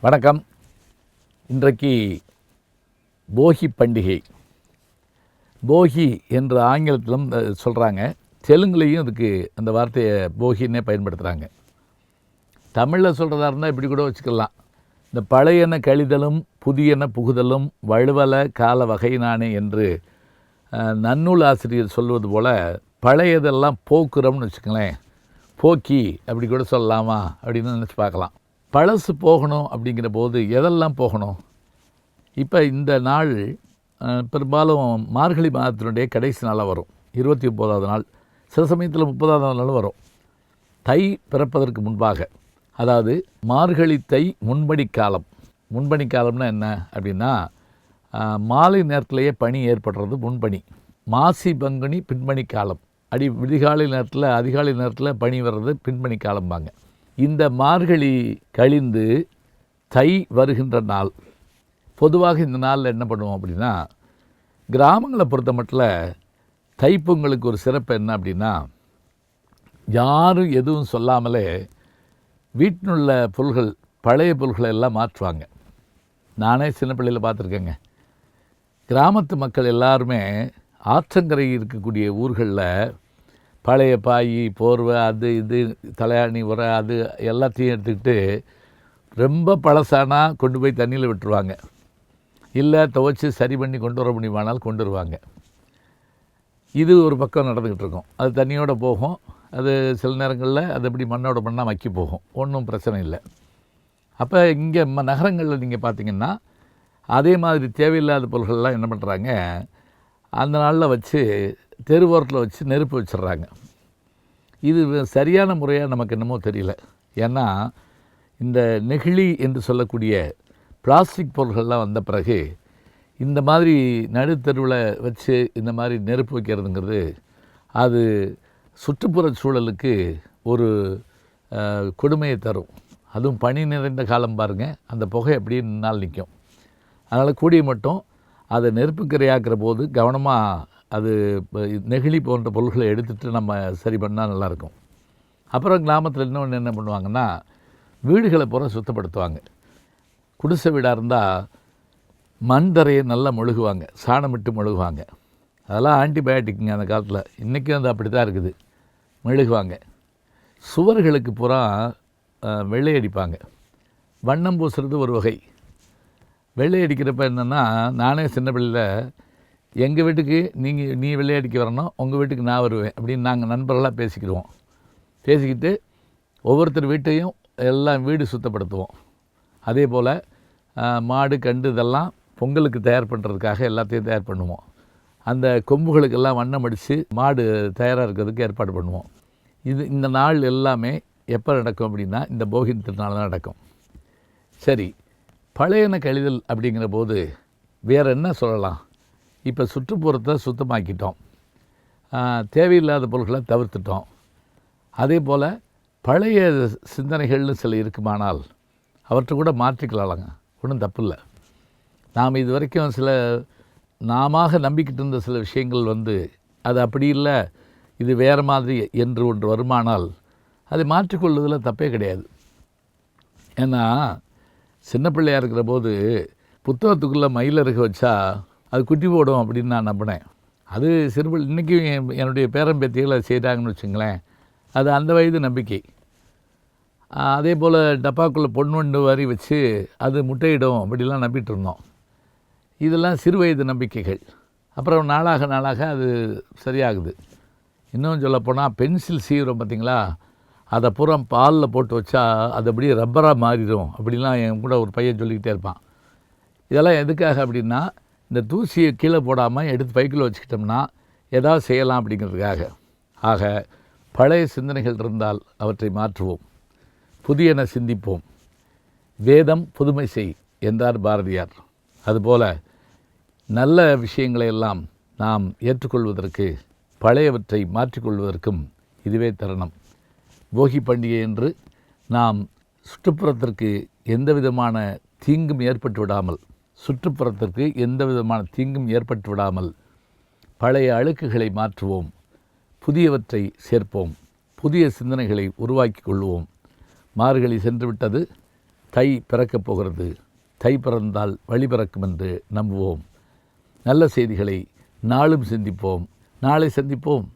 வணக்கம். இன்றைக்கு போகி பண்டிகை. போகி என்று ஆங்கிலத்திலும் சொல்கிறாங்க, தெலுங்குலேயும் இதுக்கு அந்த வார்த்தையை போகின்னே பயன்படுத்துகிறாங்க. தமிழில் சொல்கிறதா இருந்தால் இப்படி கூட வச்சுக்கலாம். இந்த பழையன கழிதலும் புதியன புகுதலும் வழுவல கால வகையினானே என்று நன்னூல் ஆசிரியர் சொல்வது போல் பழையதெல்லாம் போக்குறோம்னு வச்சுக்கங்களேன். போக்கி அப்படி கூட சொல்லலாமா அப்படின்னு நினச்சி பார்க்கலாம். பழசு போகணும் அப்படிங்கிற போது எதெல்லாம் போகணும்? இப்போ இந்த நாள் பெரும்பாலும் மார்கழி மாதத்தினுடைய கடைசி நாளாக வரும், 29வது நாள். சில சமயத்தில் 30வது நாள் வரும். தை பிறப்பதற்கு முன்பாக, அதாவது மார்கழி தை முன்பணி காலம். முன்பணி காலம்னா என்ன அப்படின்னா, மாலை நேரத்திலேயே பனி ஏற்படுறது முன்பணி. மாசி பங்குனி பின்பணி காலம். விடிகாலை நேரத்தில் அதிகாலை நேரத்தில் பனி வர்றது பின்பணி காலம்பாங்க. இந்த மார்கழி கழிந்து தை வருகின்ற நாள். பொதுவாக இந்த நாளில் என்ன பண்ணுவோம் அப்படின்னா, கிராமங்களை பொறுத்த மட்டும் தைப்பொங்கலுக்கு ஒரு சிறப்பு என்ன அப்படின்னா, யாரும் எதுவும் சொல்லாமலே வீட்டினுள்ள பொருள்கள், பழைய பொருள்களை எல்லாம் மாற்றுவாங்க. நானே சின்ன பிள்ளையில் பார்த்துருக்கேங்க. கிராமத்து மக்கள் எல்லாருமே ஆற்றங்கரை இருக்கக்கூடிய ஊர்களில் பழைய பாய், போர்வை, அது இது தலையாணி, உரை, அது எல்லாத்தையும் எடுத்துக்கிட்டு ரொம்ப பழசானா கொண்டு போய் தண்ணியில் விட்டுருவாங்க. இல்லை துவைச்சி சரி பண்ணி கொண்டு வர முடியுமானால் கொண்டு வருவாங்க. இது ஒரு பக்கம் நடந்துக்கிட்டு இருக்கும். அது தண்ணியோடு போகும். அது சில நேரங்களில் அது எப்படி மண்ணோட மண்ணாக மக்கி போகும், ஒன்றும் பிரச்சனை இல்லை. அப்போ இங்கே நகரங்களில் நீங்கள் பார்த்திங்கன்னா அதே மாதிரி தேவையில்லாத பொருள்கள்லாம் என்ன பண்ணுறாங்க, அந்த நாளில் வச்சு தெருவோரத்தில் வச்சு நெருப்பு வச்சிடுறாங்க. இது சரியான முறையாக நமக்கு என்னமோ தெரியல. ஏன்னா இந்த நெகிழி என்று சொல்லக்கூடிய பிளாஸ்டிக் பொருள்கள்லாம் வந்த பிறகு இந்த மாதிரி நடுத்தருவில் வச்சு இந்த மாதிரி நெருப்பு வைக்கிறதுங்கிறது அது சுற்றுப்புற சூழலுக்கு ஒரு கொடுமையை தரும். அதுவும் பனி நிறைந்த காலம் பாருங்கள், அந்த புகை அப்படியே நாள் நிற்கும். அதனால் கூடிய மட்டும் அதை நெருப்புக்கரையாக்குற போது கவனமாக அது நெகிழி போன்ற பொருள்களை எடுத்துகிட்டு நம்ம சரி பண்ணால் நல்லாயிருக்கும். அப்புறம் கிராமத்தில் இன்னொன்று என்ன பண்ணுவாங்கன்னா, வீடுகளை பூரா சுத்தப்படுத்துவாங்க. குடிசை வீடாக இருந்தால் மண் தரையை நல்லா மொழுகுவாங்க, சாணமிட்டு மொழுகுவாங்க. அதெல்லாம் ஆன்டிபயோட்டிக்குங்க அந்த காலத்தில். இன்றைக்கும் அது அப்படி தான் இருக்குது, மெழுகுவாங்க. சுவர்களுக்கு பூரா வெள்ளை அடிப்பாங்க. வண்ணம் பூசுறது ஒரு வகை. வெள்ளை அடிக்கிறப்ப என்னென்னா, நானே சின்ன பிள்ளையில் எங்கள் வீட்டுக்கு நீ வெள்ளை அடிக்க வரணும், உங்கள் வீட்டுக்கு நான் வருவேன் அப்படின்னு நாங்கள் நண்பர்களாக பேசிக்கிடுவோம். பேசிக்கிட்டு ஒவ்வொருத்தர் வீட்டையும் எல்லாம் வீடு சுத்தப்படுத்துவோம். அதே போல் மாடு கண்டு இதெல்லாம் பொங்கலுக்கு தயார் பண்ணுறதுக்காக எல்லாத்தையும் தயார் பண்ணுவோம். அந்த கொம்புகளுக்கெல்லாம் வண்ணம் அடித்து மாடு தயாராக இருக்கிறதுக்கு ஏற்பாடு பண்ணுவோம். இந்த நாள் எல்லாமே எப்போ நடக்கும் அப்படின்னா, இந்த போகி திருநாள் தான் நடக்கும். சரி, பழையன கழிதல் அப்படிங்கிற போது வேறு என்ன சொல்லலாம்? இப்போ சுற்றுப்புறத்தை சுத்தமாக்கிட்டோம், தேவையில்லாத பொருட்களை தவிர்த்துட்டோம். அதே போல் பழைய சிந்தனைகள்னு சில இருக்குமானால் அவற்றை கூட மாற்றிக்கலாங்க, ஒன்றும் தப்பு இல்லை. நாம் இது வரைக்கும் சில நாம நம்பிக்கிட்டு இருந்த சில விஷயங்கள் அது அப்படி இல்லை, இது வேறு மாதிரி என்று ஒன்று வருமானால் அதை மாற்றிக்கொள்வதில் தப்பே கிடையாது. ஏன்னா சின்ன பிள்ளையாக இருக்கிற போது புத்தகத்துக்குள்ளே மயிலருக வச்சா அது குட்டி போடும் அப்படின்னு நான் நம்பினேன். அது சிறுபிள்ளை. இன்றைக்கும் என்னுடைய பேரம்பேத்திகளை செய்கிறாங்கன்னு வச்சுங்களேன், அது அந்த வயது நம்பிக்கை. அதே போல் டப்பாக்குள்ளே பொன்வண்டு வரி வச்சு அது முட்டையிடும் அப்படிலாம் நம்பிட்டு இருந்தோம். இதெல்லாம் சிறு வயது நம்பிக்கைகள். அப்புறம் நாளாக நாளாக அது சரியாகுது. இன்னும் சொல்லப்போனால் பென்சில் சீவுறோம் பார்த்திங்களா, அதை பூரா பாலில் போட்டு வச்சா அது அப்படியே ரப்பராக மாறிடும் அப்படிலாம் என் கூட ஒரு பையன் சொல்லிக்கிட்டே இருப்பான். இதெல்லாம் எதுக்காக அப்படின்னா, இந்த தூசியை கீழே போடாமல் எடுத்து பைக்கில் வச்சுக்கிட்டோம்னா ஏதாவது செய்யலாம் அப்படிங்கிறதுக்காக. ஆக பழைய சிந்தனைகள் இருந்தால் அவற்றை மாற்றுவோம், புதியன சிந்திப்போம். வேதம் புதுமை செய் என்றார் பாரதியார். அதுபோல் நல்ல விஷயங்களை எல்லாம் நாம் ஏற்றுக்கொள்வதற்கு, பழையவற்றை மாற்றிக்கொள்வதற்கும் இதுவே தருணம். போகி பண்டிகை என்று நாம் சுற்றுப்புறத்திற்கு எந்த விதமான தீங்கும் ஏற்பட்டு விடாமல், பழைய அழுக்குகளை மாற்றுவோம், புதியவற்றை சேர்ப்போம், புதிய சிந்தனைகளை உருவாக்கி கொள்வோம். மார்கழி சென்று விட்டது, தை பிறக்கப் போகிறது. தை பிறந்தால் வழி பிறக்கும் என்று நம்புவோம். நல்ல செய்திகளை நாளும் சிந்திப்போம். நாளை சந்திப்போம்.